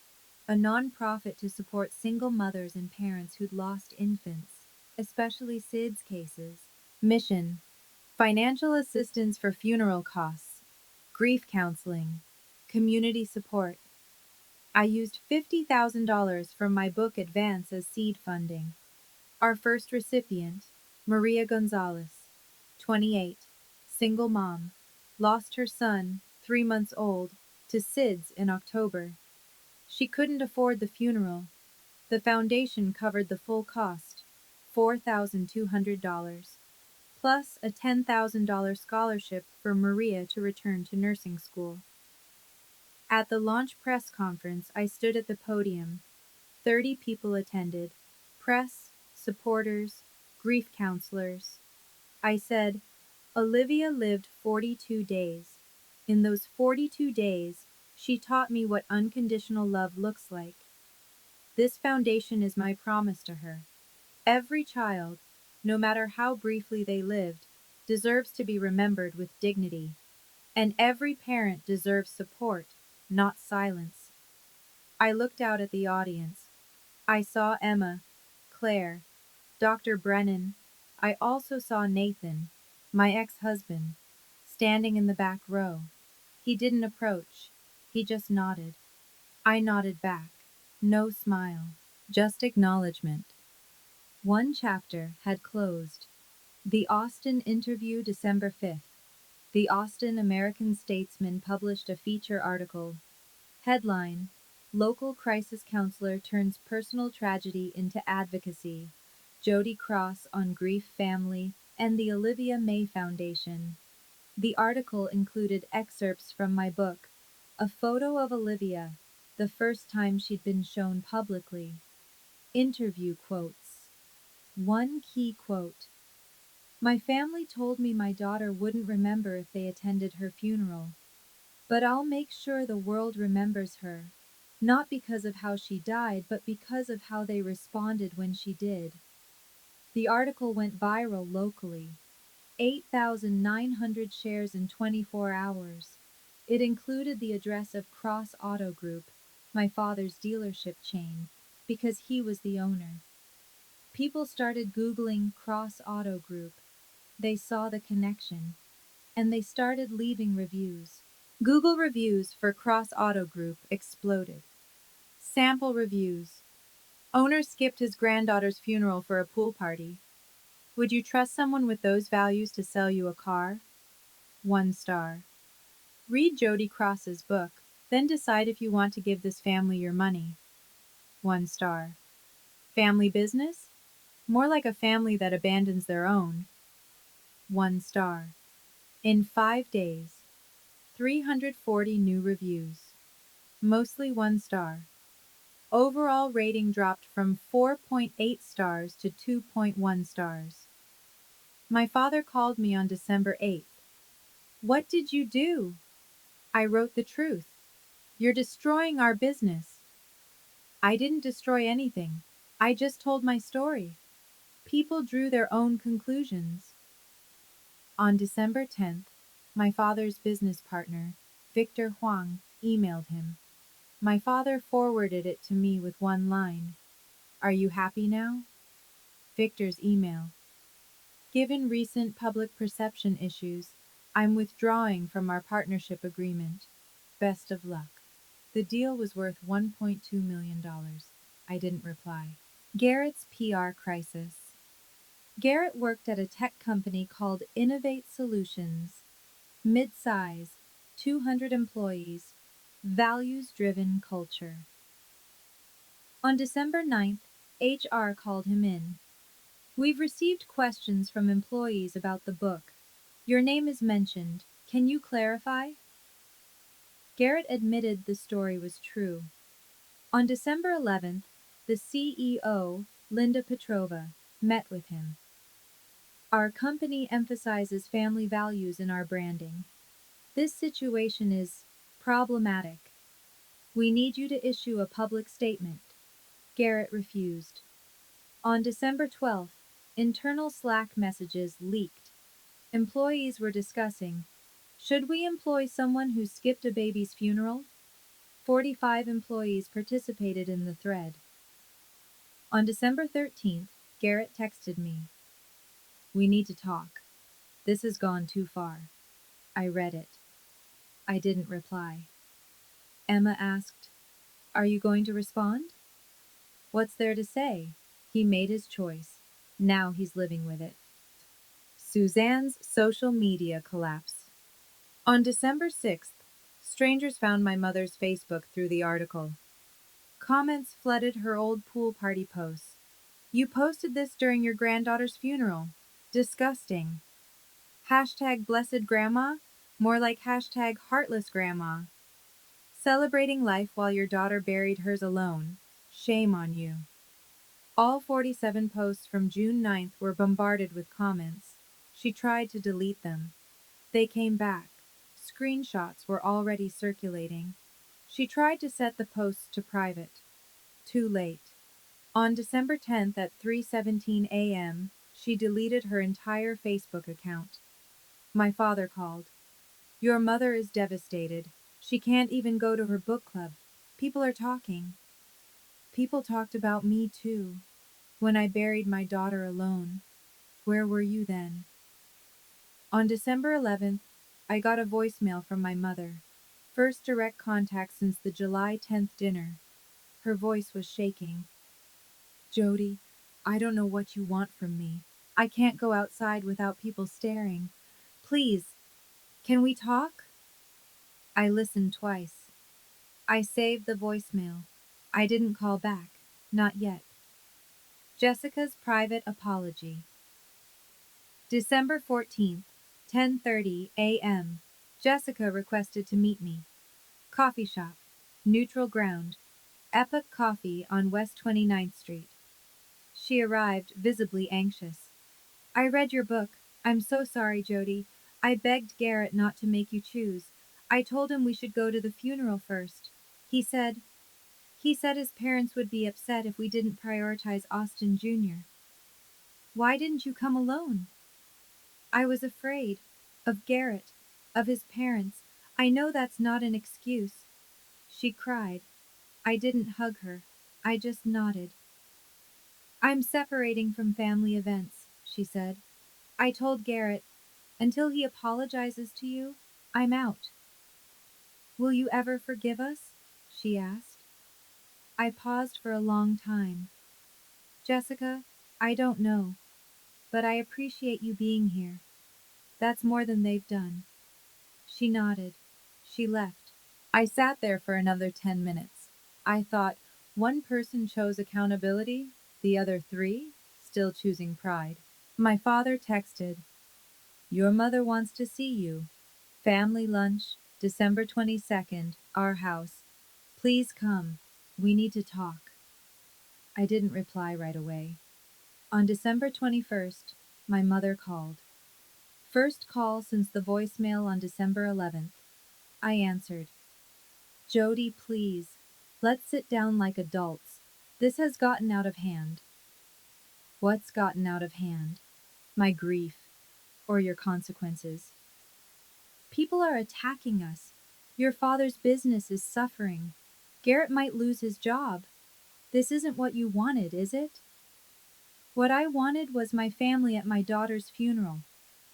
a nonprofit to support single mothers and parents who'd lost infants, especially SIDS cases. Mission: financial assistance for funeral costs, grief counseling, community support. I used $50,000 from my book advance as seed funding. Our first recipient, Maria Gonzalez, 28, single mom, lost her son, 3 months old, to SIDS in October. She couldn't afford the funeral. The foundation covered the full cost, $4,200, plus a $10,000 scholarship for Maria to return to nursing school. At the launch press conference, I stood at the podium. 30 people attended: press, supporters, grief counselors. I said, Olivia lived 42 days. In those 42 days, she taught me what unconditional love looks like. This foundation is my promise to her. Every child, no matter how briefly they lived, deserves to be remembered with dignity. And every parent deserves support, not silence. I looked out at the audience. I saw Emma, Claire, Dr. Brennan. I also saw Nathan, my ex-husband, standing in the back row. He didn't approach. He just nodded. I nodded back. No smile, just acknowledgement. One chapter had closed. The Austin Interview, December 5th. The Austin American-Statesman published a feature article. Headline: Local Crisis Counselor Turns Personal Tragedy into Advocacy. Jody Cross on Grief Family and the Olivia May Foundation. The article included excerpts from my book, a photo of Olivia, the first time she'd been shown publicly. Interview quotes. One key quote: My family told me my daughter wouldn't remember if they attended her funeral, but I'll make sure the world remembers her, not because of how she died, but because of how they responded when she did. The article went viral locally, 8,900 shares in 24 hours. It included the address of Cross Auto Group, my father's dealership chain, because he was the owner. People started Googling Cross Auto Group. They saw the connection, and they started leaving reviews. Google reviews for Cross Auto Group exploded. Sample reviews. Owner skipped his granddaughter's funeral for a pool party. Would you trust someone with those values to sell you a car? 1 star. Read Jody Cross's book, then decide if you want to give this family your money. 1 star. Family business? More like a family that abandons their own. 1 star. In 5 days, 340 new reviews. Mostly 1 star. Overall rating dropped from 4.8 stars to 2.1 stars. My father called me on December 8th. What did you do? I wrote the truth. You're destroying our business. I didn't destroy anything. I just told my story. People drew their own conclusions. On December 10th, my father's business partner, Victor Huang, emailed him. My father forwarded it to me with one line. Are you happy now? Victor's email. Given recent public perception issues, I'm withdrawing from our partnership agreement. Best of luck. The deal was worth $1.2 million. I didn't reply. Garrett's PR crisis. Garrett worked at a tech company called Innovate Solutions. Mid-size, 200 employees, values-driven culture. On December 9th, HR called him in. We've received questions from employees about the book. Your name is mentioned. Can you clarify? Garrett admitted the story was true. On December 11th, the CEO, Linda Petrova, met with him. Our company emphasizes family values in our branding. This situation is problematic. We need you to issue a public statement. Garrett refused. On December 12th, internal Slack messages leaked. Employees were discussing, should we employ someone who skipped a baby's funeral? 45 employees participated in the thread. On December 13th, Garrett texted me. We need to talk. This has gone too far. I read it. I didn't reply. Emma asked, are you going to respond? What's there to say? He made his choice. Now he's living with it. Suzanne's social media collapse. On December 6th, strangers found my mother's Facebook through the article. Comments flooded her old pool party posts. You posted this during your granddaughter's funeral. Disgusting. Hashtag blessed grandma? More like hashtag heartless grandma. Celebrating life while your daughter buried hers alone. Shame on you. All 47 posts from June 9th were bombarded with comments. She tried to delete them. They came back. Screenshots were already circulating. She tried to set the posts to private. Too late. On December 10th at 3:17 a.m., she deleted her entire Facebook account. My father called. Your mother is devastated. She can't even go to her book club. People are talking. People talked about me too. When I buried my daughter alone. Where were you then? On December 11th, I got a voicemail from my mother. First direct contact since the July 10th dinner. Her voice was shaking. Jody, I don't know what you want from me. I can't go outside without people staring. Please, can we talk? I listened twice. I saved the voicemail. I didn't call back. Not yet. Jessica's private apology. December 14th, 10:30 a.m. Jessica requested to meet me. Coffee shop. Neutral ground. Epoch Coffee on West 29th Street. She arrived, visibly anxious. I read your book. I'm so sorry, Jody. I begged Garrett not to make you choose. I told him we should go to the funeral first. He said his parents would be upset if we didn't prioritize Austin Jr. Why didn't you come alone? I was afraid. Of Garrett. Of his parents. I know that's not an excuse. She cried. I didn't hug her. I just nodded. I'm separating from family events, she said. I told Garrett, until he apologizes to you, I'm out. Will you ever forgive us? She asked. I paused for a long time. Jessica, I don't know, but I appreciate you being here. That's more than they've done. She nodded. She left. I sat there for another 10 minutes. I thought, one person chose accountability, the other three, still choosing pride. My father texted, your mother wants to see you. Family lunch, December 22nd, our house. Please come. We need to talk. I didn't reply right away. On December 21st, my mother called. First call since the voicemail on December 11th. I answered. Jody, please. Let's sit down like adults. This has gotten out of hand. What's gotten out of hand? My grief. Or your consequences. People are attacking us. Your father's business is suffering. Garrett might lose his job. This isn't what you wanted, is it? What I wanted was my family at my daughter's funeral.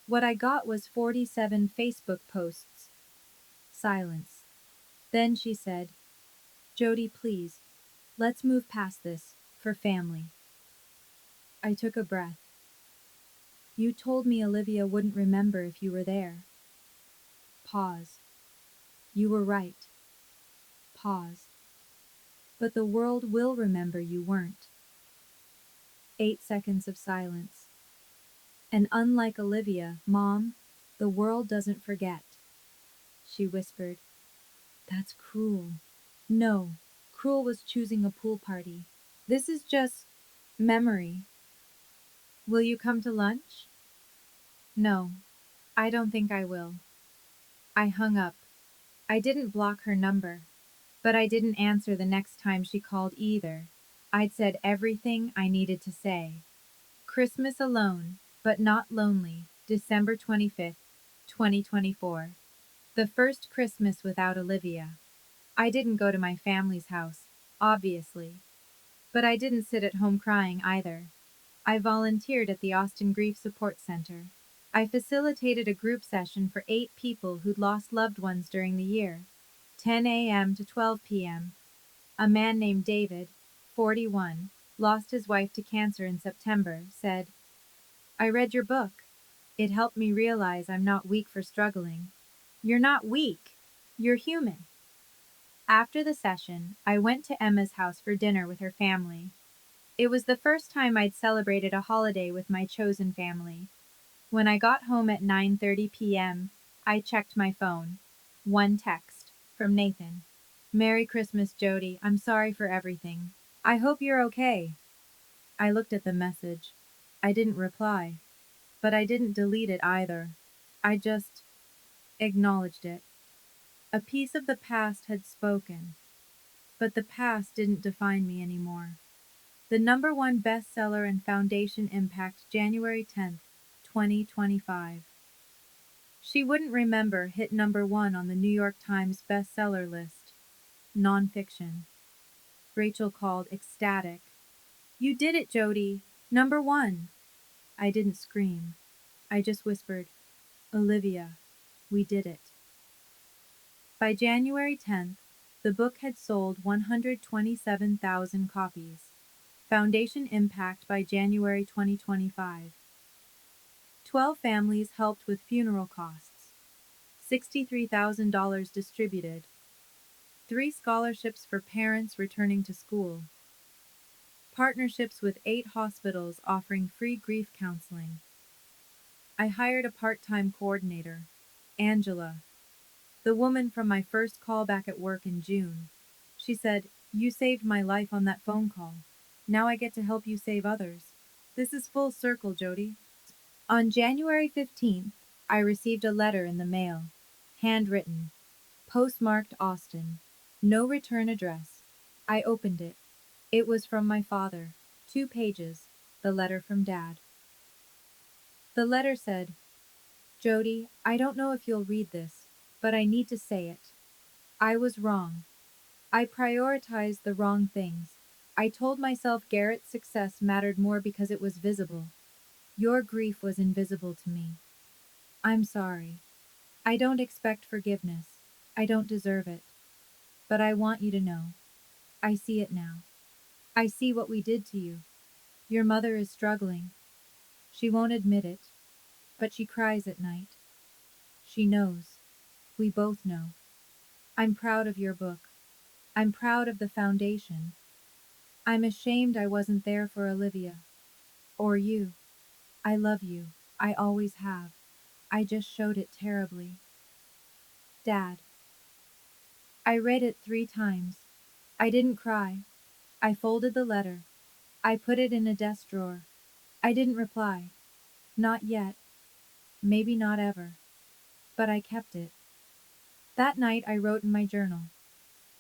What I got was 47 Facebook posts. Silence. Then she said, Jody, please, let's move past this, for family. I took a breath. You told me Olivia wouldn't remember if you were there. Pause. You were right. Pause. But the world will remember you weren't. 8 seconds of silence. And unlike Olivia, Mom, the world doesn't forget. She whispered. That's cruel. No, cruel was choosing a pool party. This is just memory. Will you come to lunch? No, I don't think I will. I hung up. I didn't block her number, but I didn't answer the next time she called either. I'd said everything I needed to say. Christmas alone, but not lonely, December 25th, 2024. The first Christmas without Olivia. I didn't go to my family's house, obviously. But I didn't sit at home crying either. I volunteered at the Austin Grief Support Center. I facilitated a group session for 8 people who'd lost loved ones during the year, 10 a.m. to 12 p.m. A man named David, 41, lost his wife to cancer in September, said, I read your book. It helped me realize I'm not weak for struggling. You're not weak. You're human. After the session, I went to Emma's house for dinner with her family. It was the first time I'd celebrated a holiday with my chosen family. When I got home at 9:30 p.m., I checked my phone. One text from Nathan. Merry Christmas, Jody. I'm sorry for everything. I hope you're okay. I looked at the message. I didn't reply, but I didn't delete it either. I just acknowledged it. A piece of the past had spoken, but the past didn't define me anymore. The #1 bestseller and Foundation Impact, January 10th, 2025. She Wouldn't Remember hit #1 on the New York Times bestseller list. Nonfiction. Rachel called, ecstatic. You did it, Jody. #1. I didn't scream. I just whispered, Olivia, we did it. By January 10th, the book had sold 127,000 copies. Foundation Impact by January 2025. 12 families helped with funeral costs. $63,000 distributed. 3 scholarships for parents returning to school. Partnerships with 8 hospitals offering free grief counseling. I hired a part-time coordinator, Angela, the woman from my first call back at work in June. She said, You saved my life on that phone call. Now I get to help you save others. This is full circle, Jody. On January 15th, I received a letter in the mail, handwritten, postmarked Austin, no return address. I opened it. It was from my father, 2 pages, the letter from Dad. The letter said, Jody, I don't know if you'll read this, but I need to say it. I was wrong. I prioritized the wrong things. I told myself Garrett's success mattered more because it was visible. Your grief was invisible to me. I'm sorry. I don't expect forgiveness. I don't deserve it. But I want you to know. I see it now. I see what we did to you. Your mother is struggling. She won't admit it, but she cries at night. She knows. We both know. I'm proud of your book. I'm proud of the foundation. I'm ashamed I wasn't there for Olivia. Or you. I love you. I always have. I just showed it terribly. Dad. I read it 3 times. I didn't cry. I folded the letter. I put it in a desk drawer. I didn't reply. Not yet. Maybe not ever. But I kept it. That night I wrote in my journal.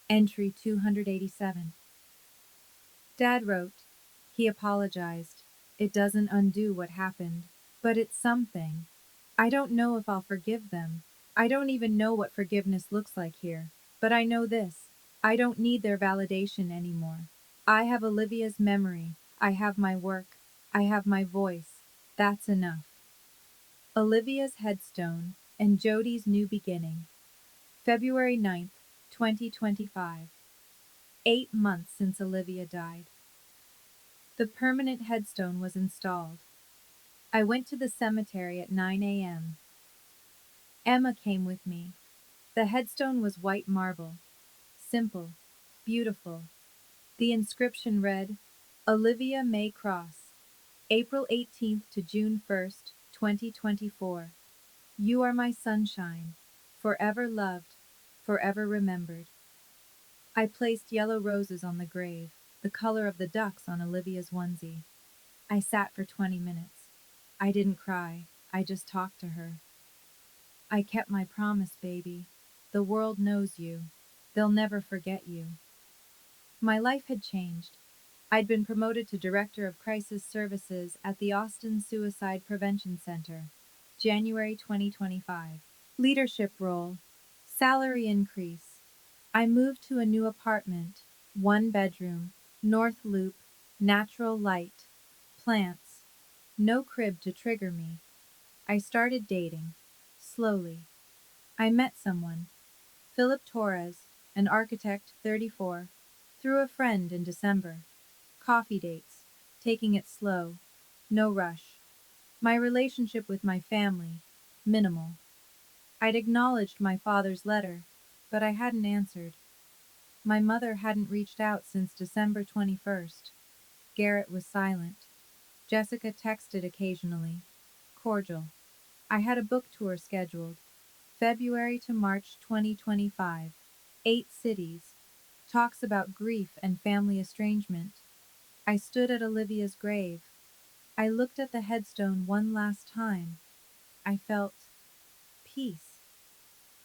Entry 287. Dad wrote. He apologized. It doesn't undo what happened, but it's something. I don't know if I'll forgive them. I don't even know what forgiveness looks like here. But I know this. I don't need their validation anymore. I have Olivia's memory. I have my work. I have my voice. That's enough. Olivia's headstone and Jody's new beginning. February 9th, 2025. 8 months since Olivia died. The permanent headstone was installed. I went to the cemetery at 9 a.m. Emma came with me. The headstone was white marble, simple, beautiful. The inscription read, Olivia May Cross, April 18th to June 1st, 2024. You are my sunshine, forever loved, forever remembered. I placed yellow roses on the grave, the color of the ducks on Olivia's onesie. I sat for 20 minutes. I didn't cry, I just talked to her. I kept my promise, baby. The world knows you. They'll never forget you. My life had changed. I'd been promoted to Director of Crisis Services at the Austin Suicide Prevention Center, January 2025. Leadership role, salary increase. I moved to a new apartment, 1 bedroom, North Loop, natural light, plants, no crib to trigger me. I started dating, slowly. I met someone, Philip Torres, an architect, 34, through a friend in December. Coffee dates, taking it slow, no rush. My relationship with my family, minimal. I'd acknowledged my father's letter, but I hadn't answered. My mother hadn't reached out since December 21st. Garrett was silent. Jessica texted occasionally. Cordial. I had a book tour scheduled, February to March 2025. 8 cities. Talks about grief and family estrangement. I stood at Olivia's grave. I looked at the headstone one last time. I felt peace.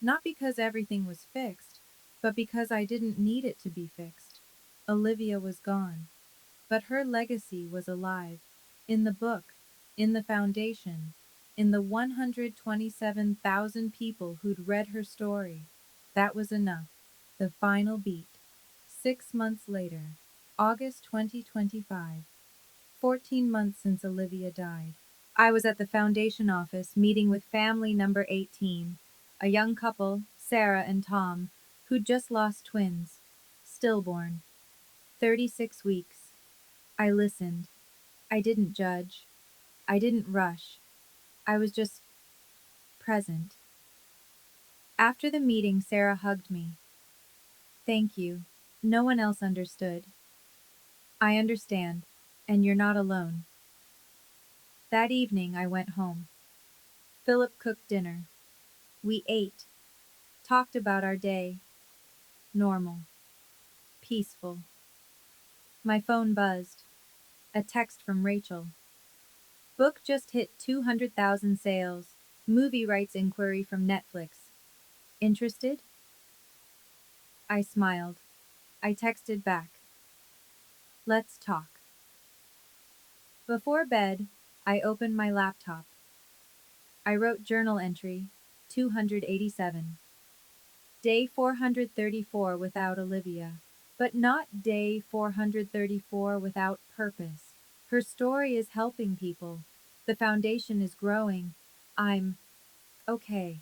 Not because everything was fixed, but because I didn't need it to be fixed. Olivia was gone, but her legacy was alive. In the book, in the foundation, in the 127,000 people who'd read her story. That was enough. The final beat. 6 months later, August 2025. 14 months since Olivia died. I was at the foundation office meeting with family number 18, a young couple, Sarah and Tom, who'd just lost twins, stillborn, 36 weeks. I listened. I didn't judge. I didn't rush. I was just present. After the meeting, Sarah hugged me. Thank you. No one else understood. I understand, and you're not alone. That evening, I went home. Philip cooked dinner. We ate, talked about our day. Normal. Peaceful. My phone buzzed. A text from Rachel. Book just hit 200,000 sales. Movie rights inquiry from Netflix. Interested? I smiled. I texted back. Let's talk. Before bed, I opened my laptop. I wrote journal entry 287. Day 434 without Olivia. But not day 434 without purpose. Her story is helping people. The foundation is growing. I'm okay.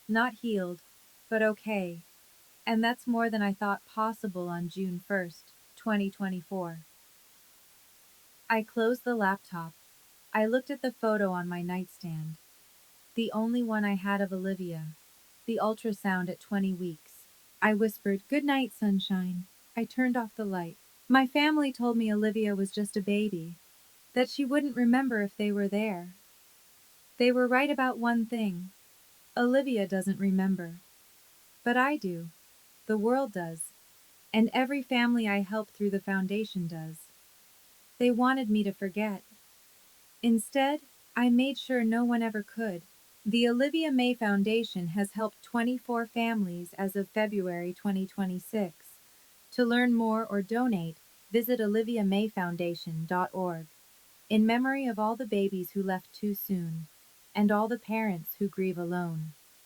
Not healed, but okay. And that's more than I thought possible on June 1st, 2024. I closed the laptop. I looked at the photo on my nightstand. The only one I had of Olivia. The ultrasound at 20 weeks. I whispered, "Good night, sunshine." I turned off the light. My family told me Olivia was just a baby, that she wouldn't remember if they were there. They were right about one thing. Olivia doesn't remember. But I do. The world does. And every family I help through the foundation does. They wanted me to forget. Instead, I made sure no one ever could. The Olivia May Foundation has helped 24 families as of February 2026. To learn more or donate, visit oliviamayfoundation.org. In memory of all the babies who left too soon, and all the parents who grieve alone.